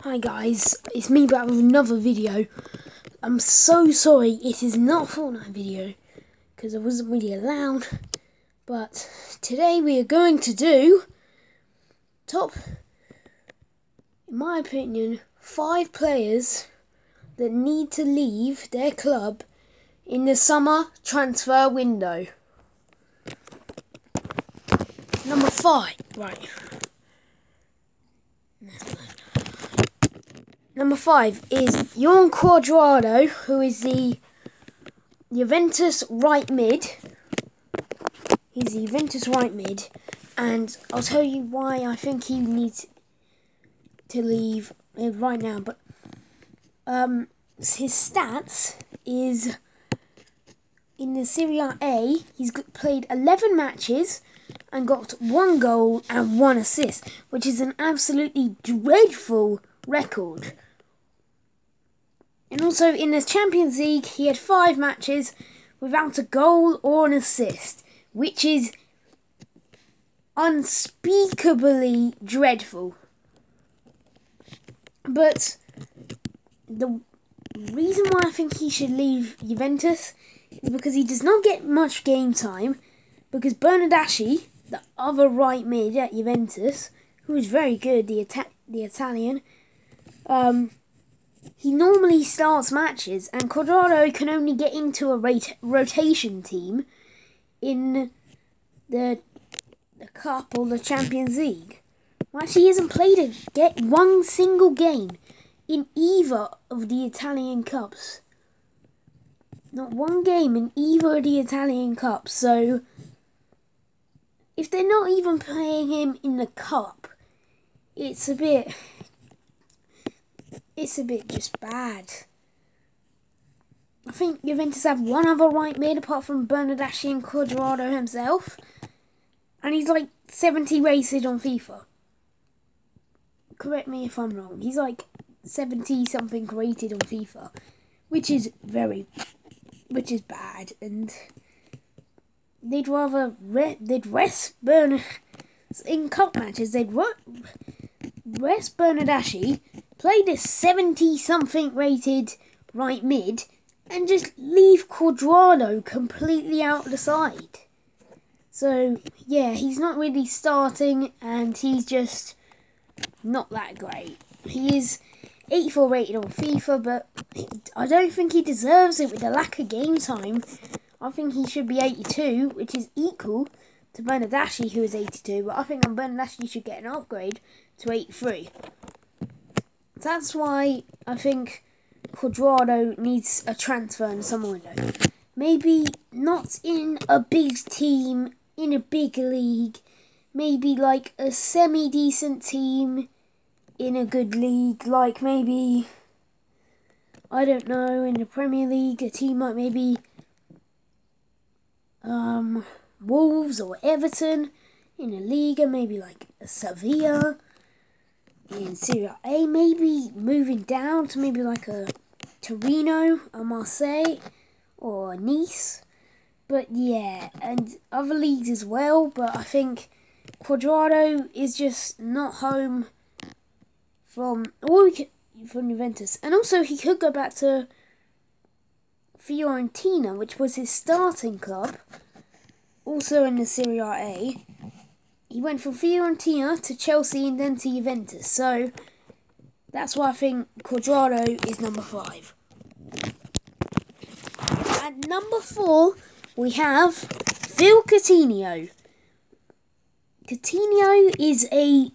Hi guys, it's me back with another video. I'm so sorry it is not a Fortnite video because I wasn't really allowed, but today we are going to do top, in my opinion, 5 players that need to leave their club in the summer transfer window. Number 5, right. Number 5 is Jorn Cuadrado, who is the Juventus right mid. He's the Juventus right mid, and I'll tell you why I think he needs to leave right now. But his stats is in the Serie A. He's played 11 matches and got 1 goal and 1 assist, which is an absolutely dreadful record. And also in the Champions League, he had 5 matches without a goal or an assist, which is unspeakably dreadful. But the reason why I think he should leave Juventus is because he does not get much game time, because Bernardeschi, the other right mid at Juventus, who is very good, the Italian, he normally starts matches, and Cuadrado can only get into a rotation team in the Cup or the Champions League. Well, actually, he hasn't played one single game in either of the Italian Cups. Not one game in either of the Italian Cups. So, if they're not even playing him in the Cup, it's a bit just bad. I think Juventus have one other right mid apart from Bernardeschi and Cuadrado himself, and he's like 70 rated on FIFA. Correct me if I'm wrong. He's like 70 something rated on FIFA, which is bad, and they'd rest in cup matches. They'd rest Bernardeschi, play this 70 something rated right mid, and just leave Cuadrado completely out the side. So yeah, he's not really starting, and he's just not that great. He is 84 rated on FIFA, but I don't think he deserves it with the lack of game time. I think he should be 82, which is equal to Bernardeschi, who is 82, but I think Bernardeschi should get an upgrade to 83. That's why I think Cuadrado needs a transfer in the summer window. Maybe not in a big team, in a big league. Maybe like a semi-decent team in a good league. Like maybe, I don't know, in the Premier League, a team like maybe Wolves or Everton. In a Liga, maybe like a Sevilla. In Serie A, maybe moving down to maybe like a Torino, a Marseille, or a Nice. But yeah, and other leagues as well, but I think Cuadrado is just not home from Juventus. And also he could go back to Fiorentina, which was his starting club, also in the Serie A. He went from Fiorentina to Chelsea and then to Juventus. So that's why I think Cuadrado is number 5. At number 4, we have Phil Coutinho. Coutinho is a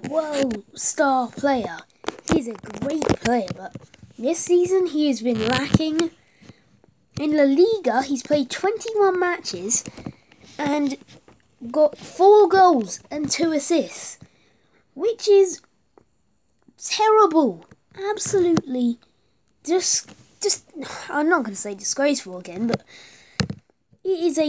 world star player. He's a great player, but this season he has been lacking. In La Liga, he's played 21 matches and got 4 goals and 2 assists, which is terrible. Absolutely just I'm not going to say disgraceful again, but it is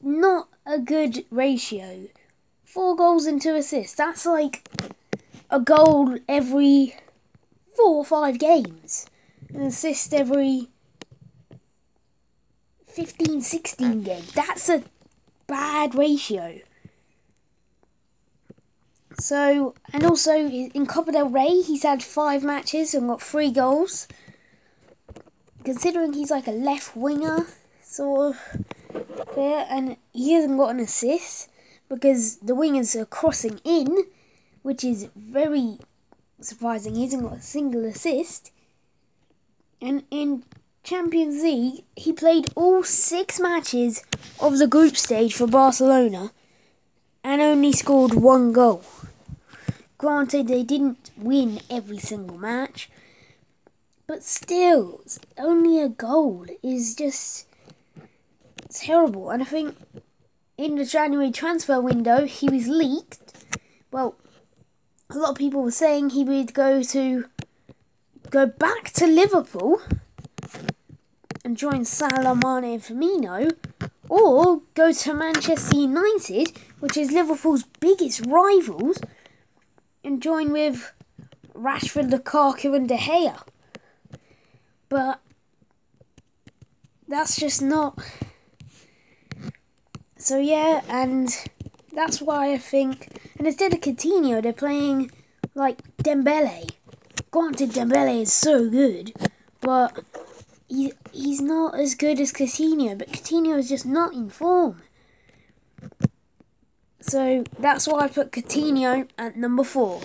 not a good ratio. 4 goals and 2 assists. That's like a goal every 4 or 5 games. An assist every 15, 16 games. That's a bad ratio. So, and also in Copa del Rey, he's had 5 matches and got 3 goals. Considering he's like a left winger sort of player, and he hasn't got an assist because the wingers are crossing in, which is very surprising. He hasn't got a single assist. And in Champions League, he played all 6 matches of the group stage for Barcelona and only scored 1 goal. Granted, they didn't win every single match, but still, only a goal is just terrible. And I think in the January transfer window, he was leaked. Well, a lot of people were saying he would go back to Liverpool and join Salah, Mane and Firmino, or go to Manchester United, which is Liverpool's biggest rivals, and join with Rashford, Lukaku and De Gea. But that's just not... So yeah, and that's why I think... And instead of Coutinho, they're playing like Dembele. Granted, Dembele is so good, but he's not as good as Coutinho. But Coutinho is just not in form. So that's why I put Coutinho at number 4.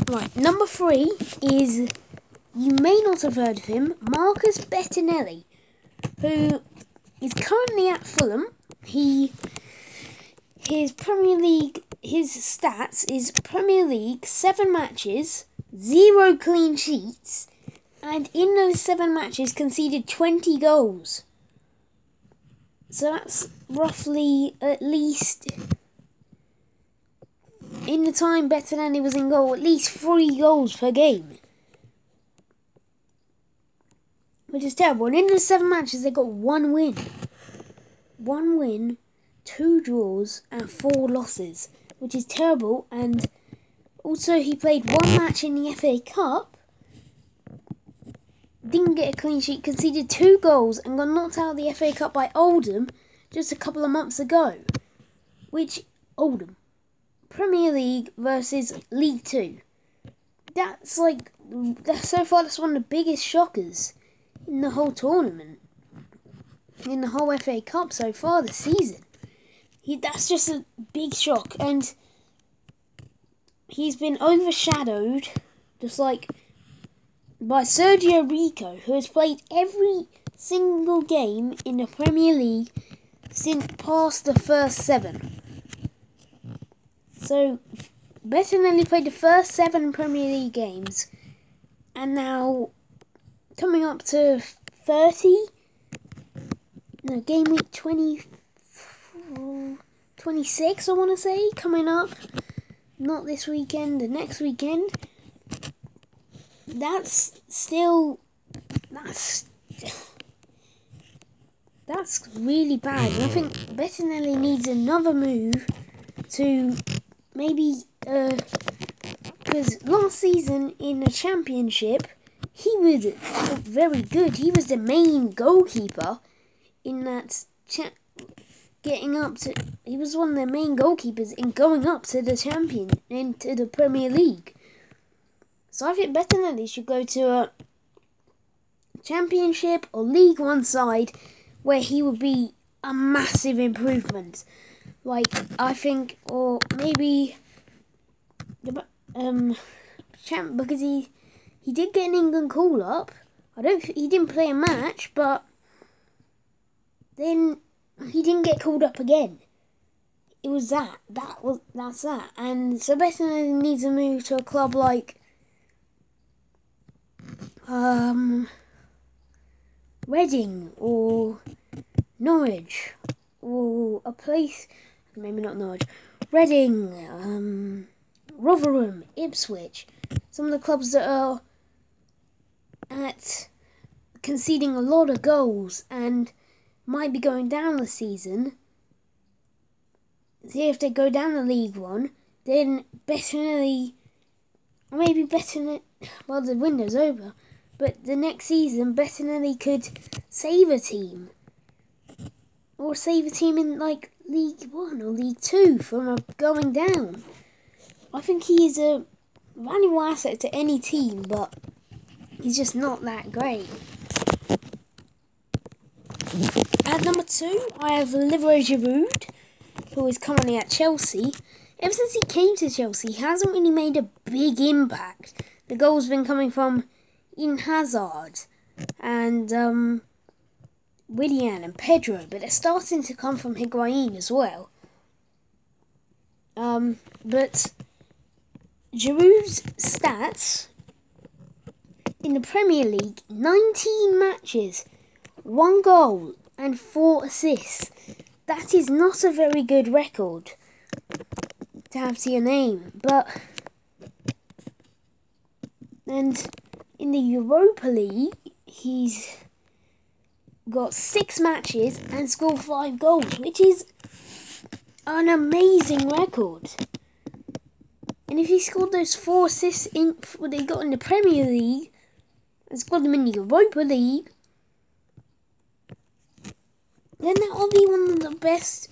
Right, number 3 is, you may not have heard of him, Marcus Bettinelli, who is currently at Fulham. His stats is Premier League 7 matches, 0 clean sheets, and in those 7 matches conceded 20 goals. So that's roughly at least, in the time Bettinelli was in goal, at least 3 goals per game. Which is terrible. And in the 7 matches, they got 1 win. 1 win, 2 draws, and 4 losses. Which is terrible. And also, he played 1 match in the FA Cup. Didn't get a clean sheet, conceded 2 goals, and got knocked out of the FA Cup by Oldham just a couple of months ago. Which, Oldham. Premier League versus League 2. So far, that's one of the biggest shockers in the whole tournament. In the whole FA Cup so far this season. That's just a big shock. And he's been overshadowed, just like, by Sergio Rico, who has played every single game in the Premier League since past the first 7. So, Bettinelli played the first 7 Premier League games, and now coming up to 30, no, game week 26, I want to say, coming up, not this weekend, the next weekend. That's really bad. And I think Bettinelli needs another move to maybe, because last season in the Championship, he was very good. He was the main goalkeeper in that he was one of the main goalkeepers in going up to the into the Premier League. So I think Bettinelli should go to a Championship or League One side where he would be a massive improvement. Like, I think, or maybe because he did get an England call up. He didn't play a match, but then he didn't get called up again. It was that's that. And so Bettinelli needs to move to a club like Reading or Norwich or a place, maybe not Norwich, Reading, Rotherham, Ipswich, some of the clubs that are at conceding a lot of goals and might be going down this season. See if they go down to League One, then Bettinelli, well, the window's over, but the next season Bettinelli could save a team. Or save a team in, like, League One or League Two from going down. I think he is a valuable asset to any team, but he's just not that great. At number 2, I have Olivier Giroud, who is currently at Chelsea. Ever since he came to Chelsea, he hasn't really made a big impact. The goals have been coming from Eden Hazard and Willian and Pedro, but they're starting to come from Higuain as well. But Giroud's stats in the Premier League, 19 matches, 1 goal and 4 assists. That is not a very good record to have to your name. And in the Europa League, he's got 6 matches and scored 5 goals, which is an amazing record. And if he scored those 4 assists in what they got in the Premier League and scored them in the Europa League, then that will be one of the best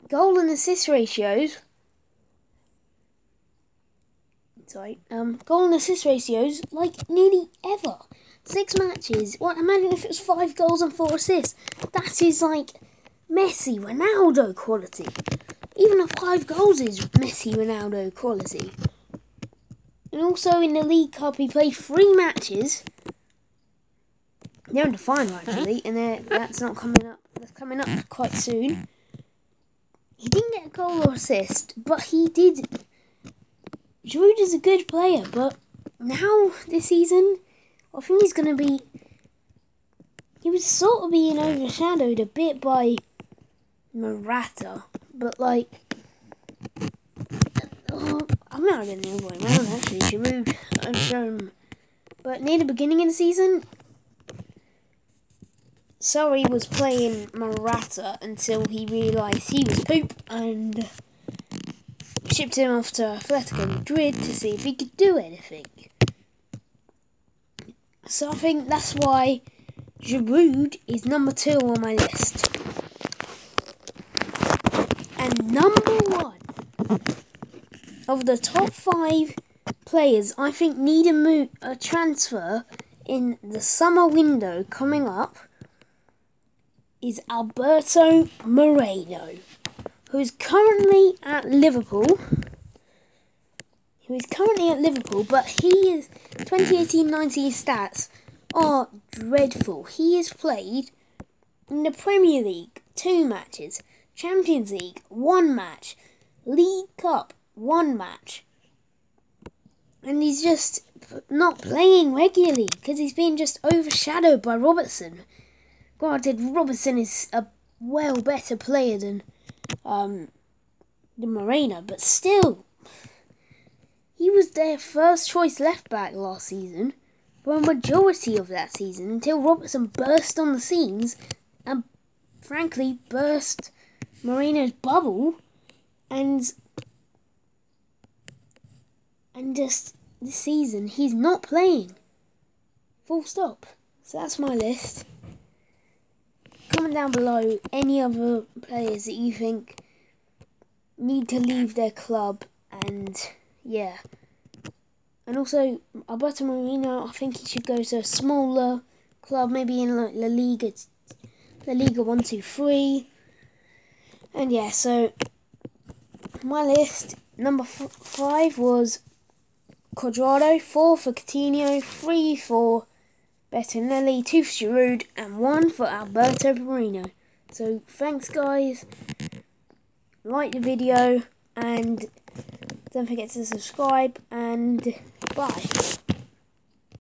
goal and assist ratios. Goal and assist ratios like nearly ever. 6 matches. Well, imagine if it was 5 goals and 4 assists. That is like Messi, Ronaldo quality. Even the 5 goals is Messi, Ronaldo quality. And also in the League Cup, he played 3 matches. They're in the final actually, and that's not coming up. That's coming up quite soon. He didn't get a goal or assist, but he did. Giroud is a good player, but now this season, I think he's going to be. He was sort of being overshadowed a bit by Morata, but like, I'm not getting the other way around actually. Giroud, I'm sure, but near the beginning of the season, Sarri was playing Morata until he realised he was poop and shipped him off to Atletico Madrid to see if he could do anything. So I think that's why Giroud is number 2 on my list. And number 1 of the top 5 players I think need a transfer in the summer window coming up is Alberto Moreno, who is currently at Liverpool. But he is 2018-19 stats are dreadful. He has played in the Premier League 2 matches, Champions League 1 match, League Cup 1 match, and he's just not playing regularly because he's been just overshadowed by Robertson. Granted, Robertson is a well better player than Moreno, but still, he was their first choice left back last season for a majority of that season until Robertson burst on the scenes and frankly burst Moreno's bubble and just this season he's not playing. Full stop. So that's my list. Comment down below any other players that you think need to leave their club, and yeah. And also, Alberto Moreno, I think he should go to a smaller club, maybe in like La Liga 1, 2, 3. And yeah, so my list, number 5 was Cuadrado, 4 for Coutinho, 3 for Bettinelli, 2 for Giroud, and 1 for Alberto Moreno. So thanks guys, like the video, and don't forget to subscribe, and bye.